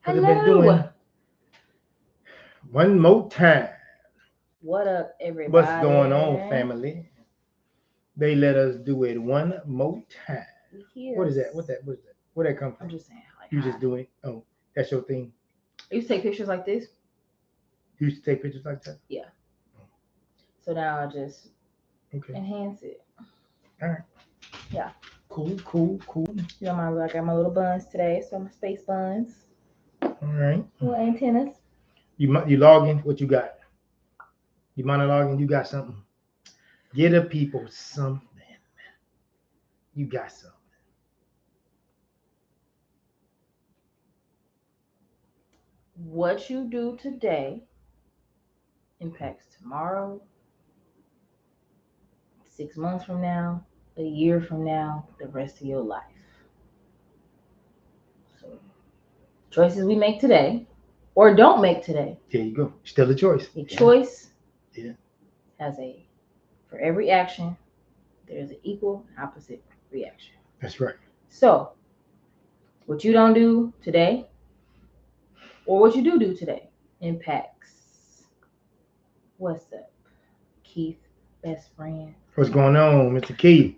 Because I've been doing one more time. What up, everybody? What's going on, family? They let us do it one more time. Yes. What is that? What is that? Where that come from? I'm just saying. Like, you just do it. Oh, that's your thing. I used to take pictures like this. You used to take pictures like that? Yeah. So now I just enhance it. All right. Yeah. Cool. You know, I got my little buns today, so my space buns. All right. Little antennas. You log in. What you got? You monologuing? You got something? Get the people something. You got something. What you do today impacts tomorrow, 6 months from now, a year from now, the rest of your life. So, choices we make today or don't make today. There you go. Still a choice. A choice has for every action, there's an equal and opposite reaction. That's right. So, what you don't do today or what you do today impacts. What's up, Keith, best friend? What's going on, Mr. Keith?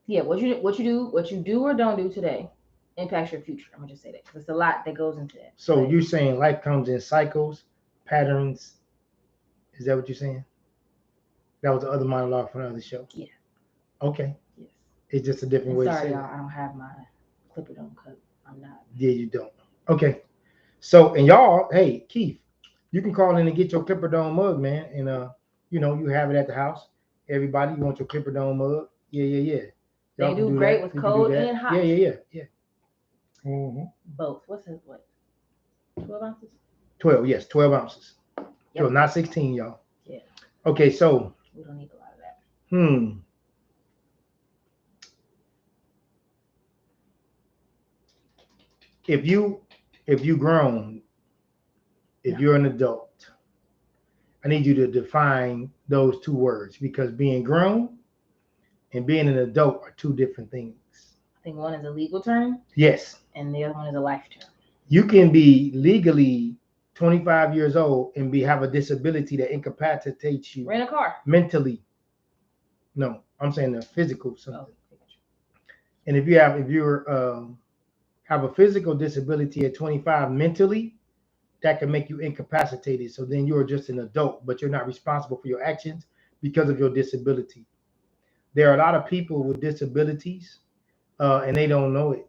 Yeah, what you do or don't do today impacts your future. I'm gonna just say that because it's a lot that goes into that. So you're saying life comes in cycles, patterns. Is that what you're saying? That was the other monologue from the other show. Yeah. Okay. Yes. It's just a different way to say sorry, it. y'all, I don't have my clipper dome cut. I'm not. Yeah, you don't. Okay. So, and y'all, hey, Keith, you can call in and get your Clipper Dome mug, man. And you have it at the house. Everybody, you want your Clipper Dome mug? Yeah. They do great with cold and hot. Yeah. Mm-hmm. Both. What's it? What? 12 ounces? 12, yes, 12 ounces. Yep. 12, not 16, y'all. Yeah. Okay, so. We don't need a lot of that. If you grown, if you're an adult, I need you to define those two words because being grown and being an adult are two different things. I think one is a legal term. Yes. And the other one is a life term. You can be legally 25 years old and have a disability that incapacitates you. Rent a car. Mentally. No, I'm saying the physical something. Oh. And if you have a physical disability at 25 mentally, that can make you incapacitated. So then you're just an adult, but you're not responsible for your actions because of your disability. There are a lot of people with disabilities, and they don't know it.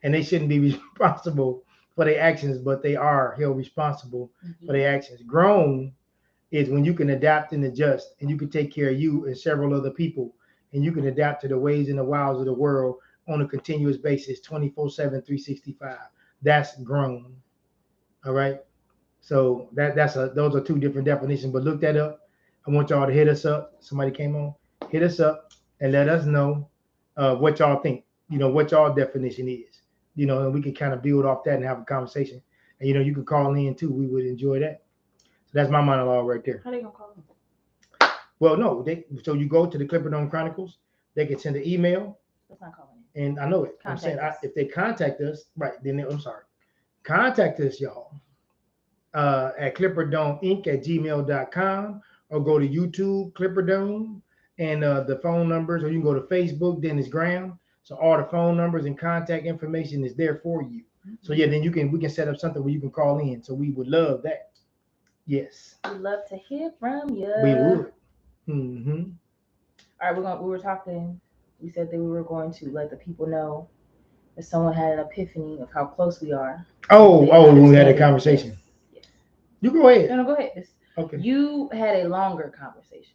And they shouldn't be responsible for their actions, but they are held responsible for their actions. Grown is when you can adapt and adjust, and you can take care of you and several other people, and you can adapt to the ways and the wiles of the world on a continuous basis, 24/7, 365. That's grown. All right. So those are two different definitions, but look that up. I want y'all to hit us up. Somebody came on, hit us up and let us know what y'all think, what y'all definition is, and we can kind of build off that and have a conversation. And, you can call in too. We would enjoy that. So that's my monologue right there. How they gonna call them? Well, no, so you go to the Clipper Dome Chronicles. They can send an email. That's not calling it. And I know it. I'm saying if they contact us, right, then I'm sorry. Contact us, y'all. At clipperdomeinc@gmail.com or go to YouTube Clipperdome and the phone numbers, or you can go to Facebook Dennis Graham. So all the phone numbers and contact information is there for you. Mm-hmm. So yeah, then we can set up something where you can call in. So we would love that. Yes. We'd love to hear from you. We would. Mm-hmm. All right, we were talking. We said that we were going to let the people know if someone had an epiphany of how close we are. When we had a conversation. Yes. You go ahead. No, go ahead. Okay. You had a longer conversation,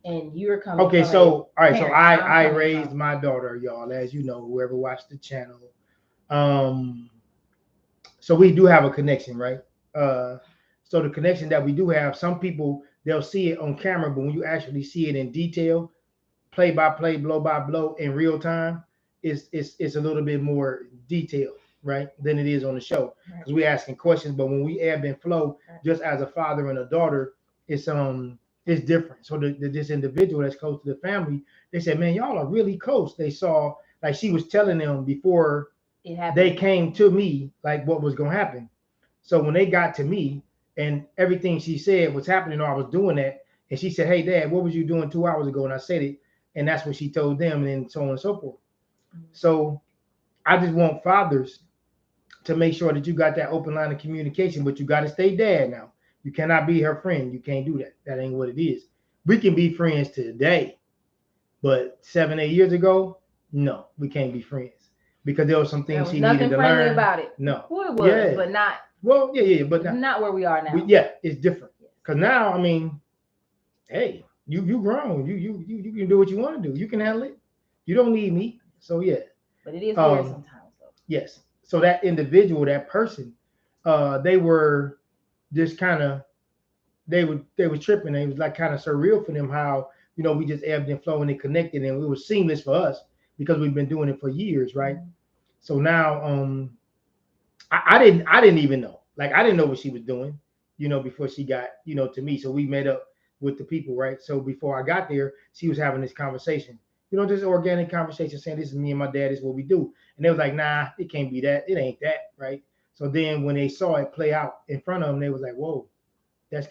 and you're coming. Okay, so all right, so I raised my daughter, y'all, as you know, whoever watched the channel. So we do have a connection, right? So the connection that we do have, some people they'll see it on camera, but when you actually see it in detail, play by play, blow by blow in real time, it's a little bit more detailed, right, than it is on the show because we're asking questions. But when we ebb and flow, just as a father and a daughter, it's different. So this individual that's close to the family, they said, man, y'all are really close. They saw, like she was telling them before it happened. They came to me like what was gonna happen. So when they got to me and everything she said was happening, or I was doing that, and she said, "Hey, Dad, what was you doing 2 hours ago?" And I said it, and that's what she told them, and then so on and so forth. So I just want fathers to make sure that you got that open line of communication, but you got to stay dad now. You cannot be her friend. You can't do that. That ain't what it is. We can be friends today, but 7, 8 years ago, no, we can't be friends because there was some things she needed to friendly learn. About it. No, well, it was, yeah. But not. Well, yeah, but not where we are now. Yeah, it's different. Because now, I mean, hey, you grown. You can do what you want to do. You can handle it. You don't need me. So yeah. But it is weird sometimes, though. Yes. So that individual, that person, they were just kind of, they were tripping. It was like kind of surreal for them how, you know, we just ebbed and flowed and connected, and it was seamless for us because we've been doing it for years, right? Mm-hmm. So now, I didn't even know. Like I didn't know what she was doing, you know, before she got, you know, to me. So we met up with the people, right? So before I got there, she was having this conversation. You know, just organic conversation saying this is me and my dad, this is what we do. And they was like, nah, it can't be that. It ain't that, right? So then when they saw it play out in front of them, they was like, whoa, that's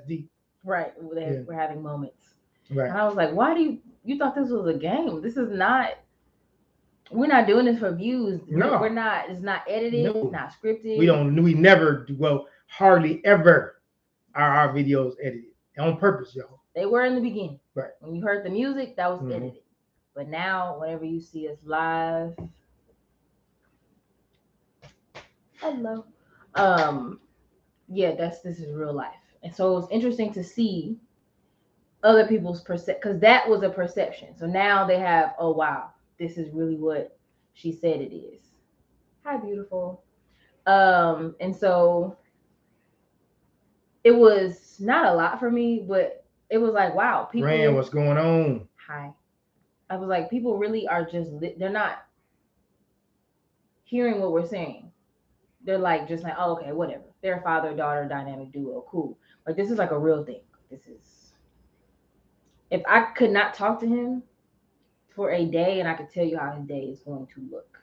deep. Right. We're having moments. Right. And I was like, why do you thought this was a game? This is not, we're not doing this for views. No. We're not, it's not edited, no. It's not scripted. We never do, well, hardly ever are our videos edited on purpose, y'all. They were in the beginning. Right. When you heard the music, that was edited. But now, whenever you see us live, hello. Yeah, this is real life. And so it was interesting to see other people's because that was a perception. So now they have, oh wow, this is really what she said it is. Hi, beautiful. And so it was not a lot for me, but it was like, wow, people. Rand, what's going on? Hi. I was like, people really are just, they're not hearing what we're saying. They're like, just like, oh, okay, whatever. They're a father-daughter dynamic duo. Cool. Like, this is like a real thing. This is, if I could not talk to him for a day and I could tell you how his day is going to look.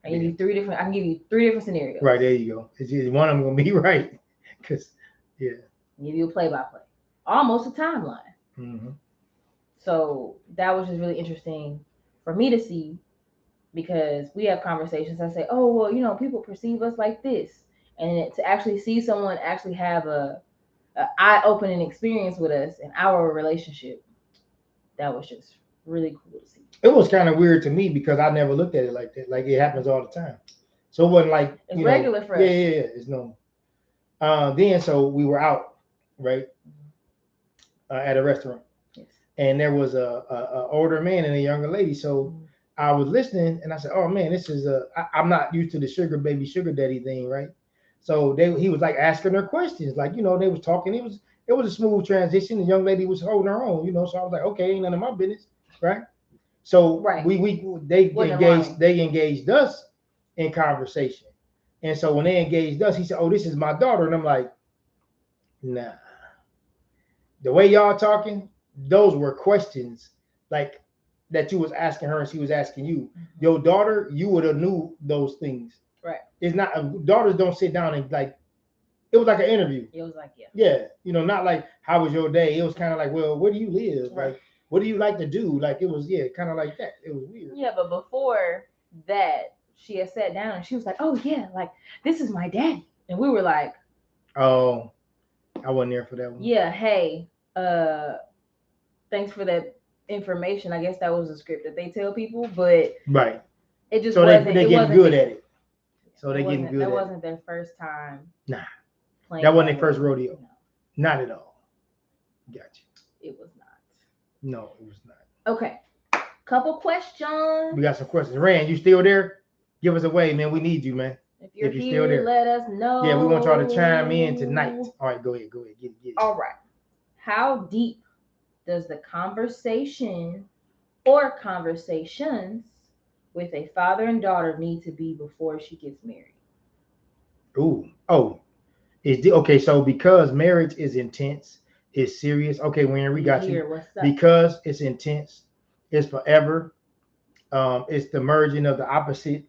I can give you three different scenarios. Right, there you go. It's just one of them going to be right. Because, yeah. Give you a play-by-play. Almost a timeline. Mm-hmm. So that was just really interesting for me to see, because we have conversations. I say, oh, well, you know, people perceive us like this. And to actually see someone actually have a eye-opening experience with us in our relationship, that was just really cool to see. It was kind of weird to me because I never looked at it like that. Like it happens all the time. So it wasn't like, it's regular for us. Yeah. It's normal. Then so we were out, right? At a restaurant. Yes. And there was a older man and a younger lady. So I was listening and I said, oh man, this is I'm not used to the sugar baby, sugar daddy thing, right? So he was like asking her questions, like, you know, they was talking. It was a smooth transition. The young lady was holding her own, you know. So I was like, okay, ain't none of my business, right? So they engaged us in conversation. And so when they engaged us, he said, oh, this is my daughter. And I'm like, nah. The way y'all talking, those were questions like that you was asking her and she was asking you. Mm-hmm. Your daughter, you would have knew those things. Right. It's not, daughters don't sit down and like, it was like an interview. It was like, yeah, you know, not like, how was your day? It was kind of like, well, where do you live? Right. Like, what do you like to do? Like, it was, kind of like that. It was weird. Yeah, but before that, she had sat down and she was like, oh yeah, like, this is my daddy. And we were like, oh, I wasn't there for that one. Yeah, hey, thanks for that information. I guess that was a script that they tell people, but right. It just so wasn't. They getting good at it. So they getting good. That wasn't their first time. Nah, that wasn't their first rodeo. No. Not at all. Gotcha. It was not. No, it was not. Okay, couple questions. We got some questions. Rand, you still there? Give us a wave, man. We need you, man. If you're here, still there, let us know. Yeah, we want y'all to chime in tonight. All right, go ahead. Get it. All right. How deep does the conversation or conversations with a father and daughter need to be before she gets married? Okay. So because marriage is intense, it's serious. Okay, when we got you. What's up? Because it's intense, it's forever. It's the merging of the opposite.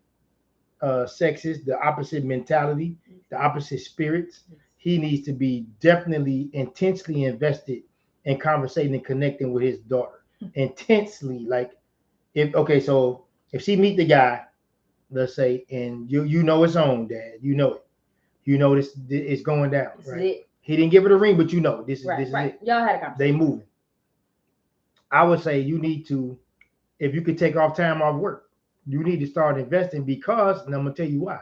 sexes, the opposite mentality, the opposite spirits. He needs to be definitely intensely invested in conversating and connecting with his daughter. Intensely, like if okay, so if she meet the guy, let's say, and you know it's on, Dad, you know it, you know this it's going down, This right? is it. He didn't give it a ring, but you know this is Right, this is right. it. Y'all had a They conversation. moving. I would say you need to, if you could take off time off work, you need to start investing because, and I'm gonna tell you why.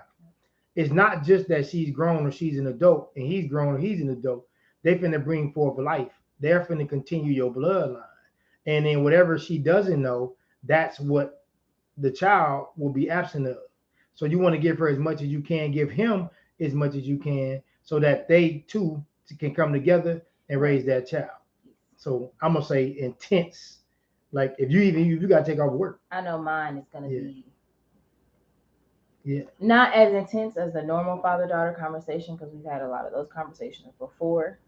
It's not just that she's grown or she's an adult and he's grown or he's an adult. They finna bring forth life. They're finna continue your bloodline. And then whatever she doesn't know, that's what the child will be absent of. So you want to give her as much as you can, give him as much as you can, so that they too can come together and raise that child. So I'm gonna say intense. Like if you gotta take off work. I know mine is gonna Yeah. be not as intense as the normal father-daughter conversation because we've had a lot of those conversations before.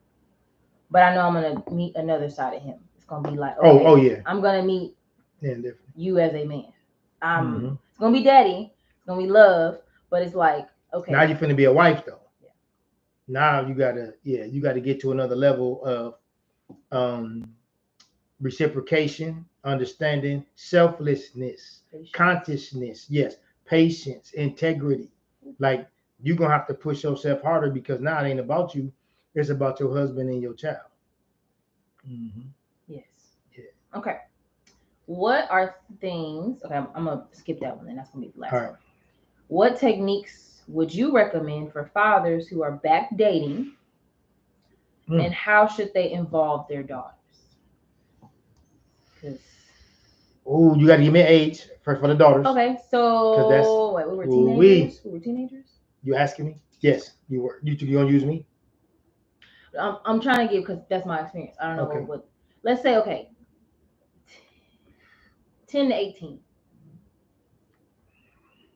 But I know I'm gonna meet another side of him. It's gonna be like, okay, Oh yeah. I'm gonna meet Definitely. you as a man. Mhm. It's gonna be daddy. It's gonna be love. But it's like, okay, Now you're finna be a wife though. Yeah. Now you gotta get to another level of reciprocation, understanding, selflessness, patience. consciousness, yes, patience, integrity. Like you're gonna have to push yourself harder because now it ain't about you, it's about your husband and your child. Mm-hmm. Yes. Yeah. Okay. What are things? Okay, I'm gonna skip that one, and that's gonna be the last one. What techniques would you recommend for fathers who are back dating, and how should they involve their daughters? Oh, you got to give me an age for the daughters. Okay, so wait, we were teenagers. We were teenagers. You asking me? Yes, you were. You gonna use me? I'm trying to give because that's my experience. I don't know what. Let's say 10 to 18.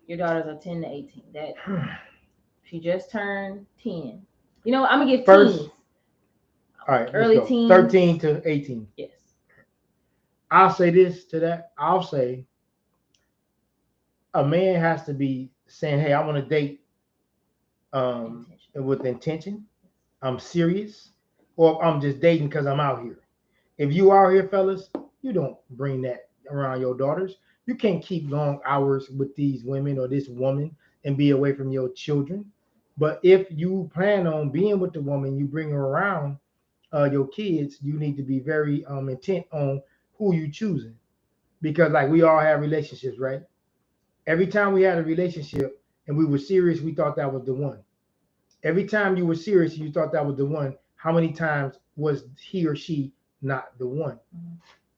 Your daughters are 10 to 18. That she just turned 10. You know what? I'm gonna give teens. All right, early teens. 13 to 18. Yes. I'll say this to that. I'll say a man has to be saying, "Hey, I want to date with intention. I'm serious, or I'm just dating because I'm out here." If you are here, fellas, you don't bring that around your daughters. You can't keep long hours with these women or this woman and be away from your children. But if you plan on being with the woman, you bring her around your kids, you need to be very intent on who you choosing. Because like we all have relationships, right? Every time we had a relationship and we were serious, we thought that was the one. Every time you were serious, you thought that was the one. How many times was he or she not the one?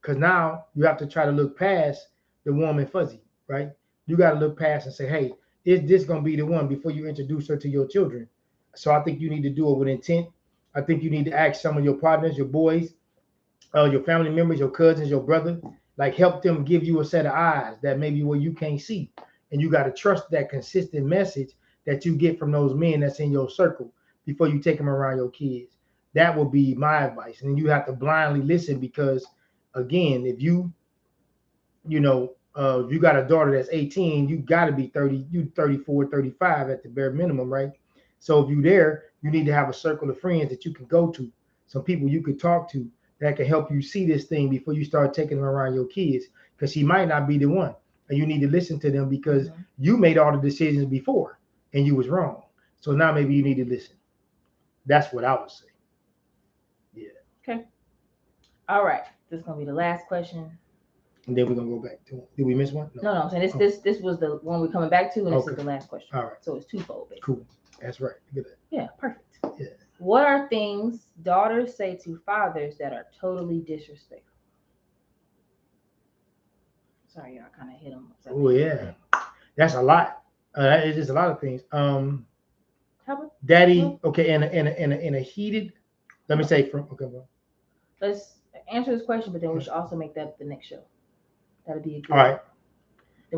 Because now you have to try to look past the warm and fuzzy, right? You got to look past and say, hey, is this going to be the one before you introduce her to your children? So I think you need to do it with intent. I think you need to ask some of your partners, your boys, your family members, your cousins, your brother, like help them give you a set of eyes that maybe where you can't see. And you got to trust that consistent message that you get from those men that's in your circle before you take them around your kids. That would be my advice. And you have to blindly listen because, again, if if you got a daughter that's 18, you got to be 30, you 34, 35 at the bare minimum, right? So if you're there, you need to have a circle of friends that you can go to, some people you could talk to that can help you see this thing before you start taking them around your kids, because she might not be the one. And you need to listen to them because you made all the decisions before and you was wrong. So now maybe you need to listen. That's what I would say. Yeah. Okay. All right. This is going to be the last question. And then we're gonna go back to. Did we miss one? No, I'm saying this was the one we're coming back to, and this is the last question. All right. So it's twofold, basically. Cool. That's right. Look at that. Yeah, perfect. Yeah. What are things daughters say to fathers that are totally disrespectful? Sorry, y'all kind of hit them. Oh yeah, that's a lot. It's just a lot of things. Daddy. Okay, in a heated. Let me say from. Okay, well. Let's answer this question, but then we should also make that the next show. That'd be a good. All right.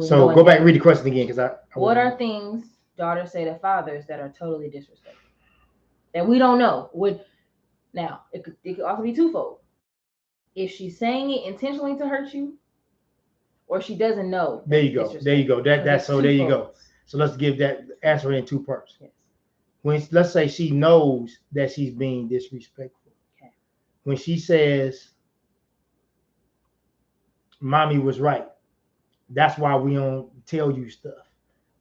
So go back and read the question again, because I what are things daughters say to fathers that are totally disrespectful that we don't know? Now it could also be twofold. If she's saying it intentionally to hurt you, or she doesn't know. There you go. There you go. That's so. There you go. So let's give that answer in two parts. Yes. When let's say she knows that she's being disrespectful. Okay. When she says, "Mommy was right. That's why we don't tell you stuff."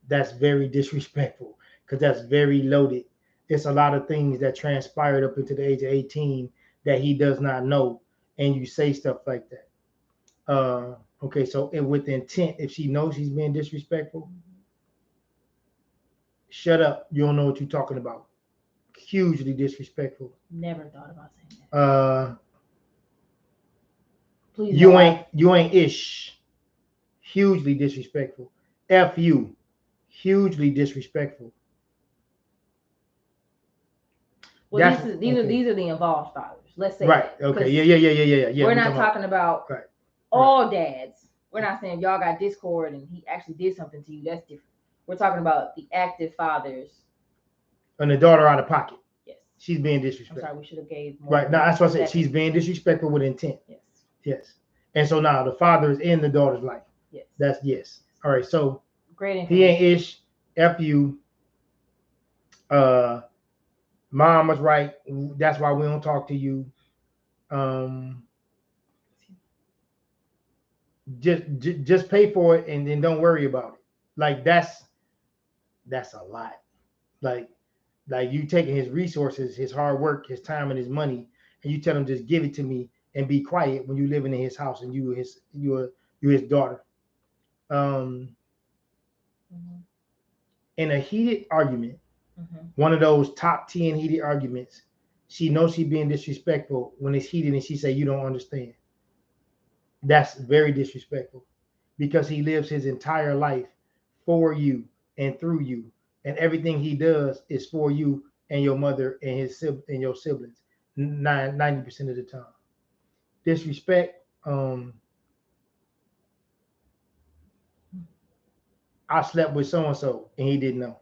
That's very disrespectful because that's very loaded. It's a lot of things that transpired up into the age of 18 that he does not know, and you say stuff like that. Okay, so with intent, if she knows she's being disrespectful, shut up. You don't know what you're talking about. Hugely disrespectful. Never thought about saying that. Please. You ain't ish. Hugely disrespectful. F you. Hugely disrespectful. Well, these are the involved fathers. Let's say right. that, okay. Yeah. We're not talking about right. all dads. We're not saying y'all got discord and he actually did something to you. That's different. We're talking about the active fathers. And the daughter out of pocket. Yes. She's being disrespectful. I'm sorry, we should have gave more. Right. Now that's what I said. She's being disrespectful with intent. Yes. Yes. And so now the father is in the daughter's life. Yes. That's yes. All right. So great information. He ain't ish. F you. Mom was right. That's why we don't talk to you. Just pay for it and then don't worry about it. Like that's a lot. Like you taking his resources, his hard work, his time, and his money, and you tell him just give it to me and be quiet when you living in his house and you're his daughter. In a heated argument, one of those top 10 heated arguments, she knows she's being disrespectful when it's heated and she say you don't understand. That's very disrespectful because he lives his entire life for you and through you, and everything he does is for you and your mother and your siblings 90% of the time. Disrespect. I slept with so and so and he didn't know.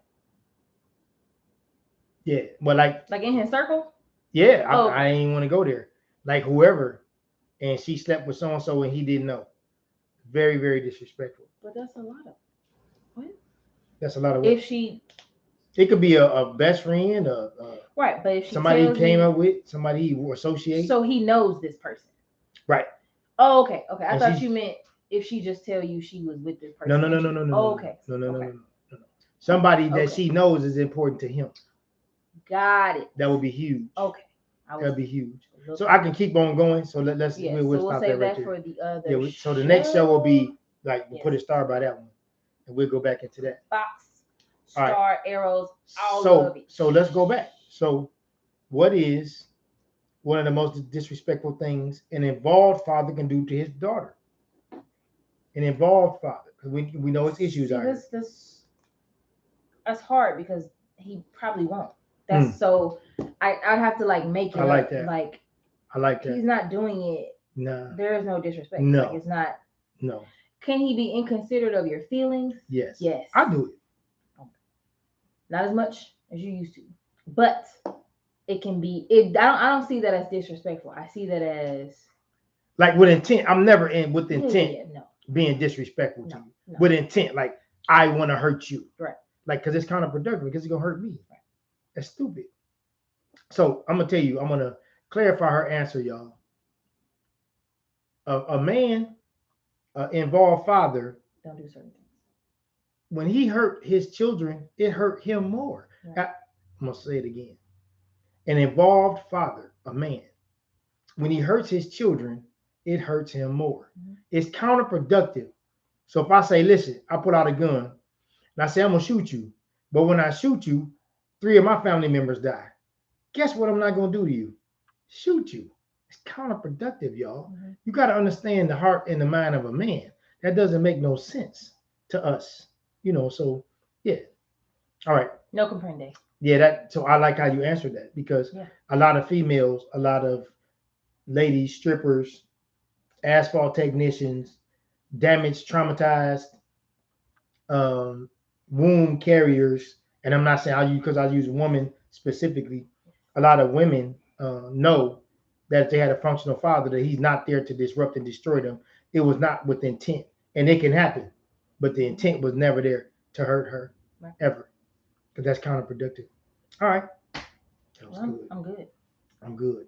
Yeah, but like in his circle. Yeah, I ain't want to go there. Like whoever, and she slept with so and so and he didn't know. Very, very disrespectful. But that's a lot of what? That's a lot of. If she, it could be a best friend, right? But if she somebody he came up with, somebody he associates. So he knows this person, right? Oh, okay. I thought you meant if she just tell you she was with this person. No. Oh, okay. No. Somebody that she knows is important to him. Got it. That would be huge. Okay. That'd be huge. So I can keep on going. So let's we'll stop save that right that there. for the other. So the next show will be like we'll put a star by that one, and we'll go back into that. Box, star, arrows, all of it. So let's go back. So what is one of the most disrespectful things an involved father can do to his daughter? An involved father, because we know his issues are. That's hard because he probably won't. That's so. I'd have to make it. I like that. I like that. He's not doing it. No. There is no disrespect. No. It's not. No. Can he be inconsiderate of your feelings? Yes. Yes. I do it. Not as much as you used to, but it can be. I don't see that as disrespectful. I see that as with intent. I'm never in with intent. No. Being disrespectful to you. No. With intent, I want to hurt you. Right. Because it's counterproductive because it's gonna hurt me. Right. That's stupid. So I'm gonna tell you. I'm gonna clarify her answer, y'all. A man, involved father, don't do certain things. When he hurt his children, it hurt him more. Right. I'm gonna say it again. An involved father, a man, when he hurts his children, it hurts him more. Mm-hmm. It's counterproductive. So if I say, listen, I pull out a gun and I say, I'm going to shoot you. But when I shoot you, 3 of my family members die. Guess what I'm not going to do to you? Shoot you. It's counterproductive, y'all. Mm-hmm. You got to understand the heart and the mind of a man. That doesn't make no sense to us. So, yeah. All right. No comprende. Yeah, so I like how you answered that because a lot of females, a lot of ladies, strippers, asphalt technicians, damaged, traumatized, womb carriers, and I'm not saying because I use women specifically. A lot of women know that if they had a functional father, that he's not there to disrupt and destroy them. It was not with intent, and it can happen, but the intent was never there to hurt her. Right. ever, because that's counterproductive. All right. That was good. I'm good. I'm good.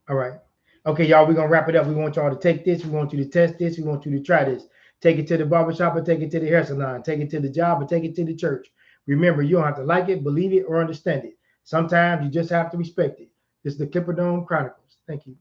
All right. Okay, y'all, we're going to wrap it up. We want y'all to take this. We want you to test this. We want you to try this. Take it to the barbershop or take it to the hair salon. Take it to the job or take it to the church. Remember, you don't have to like it, believe it, or understand it. Sometimes you just have to respect it. This is the Clipper Dome Chronicles. Thank you.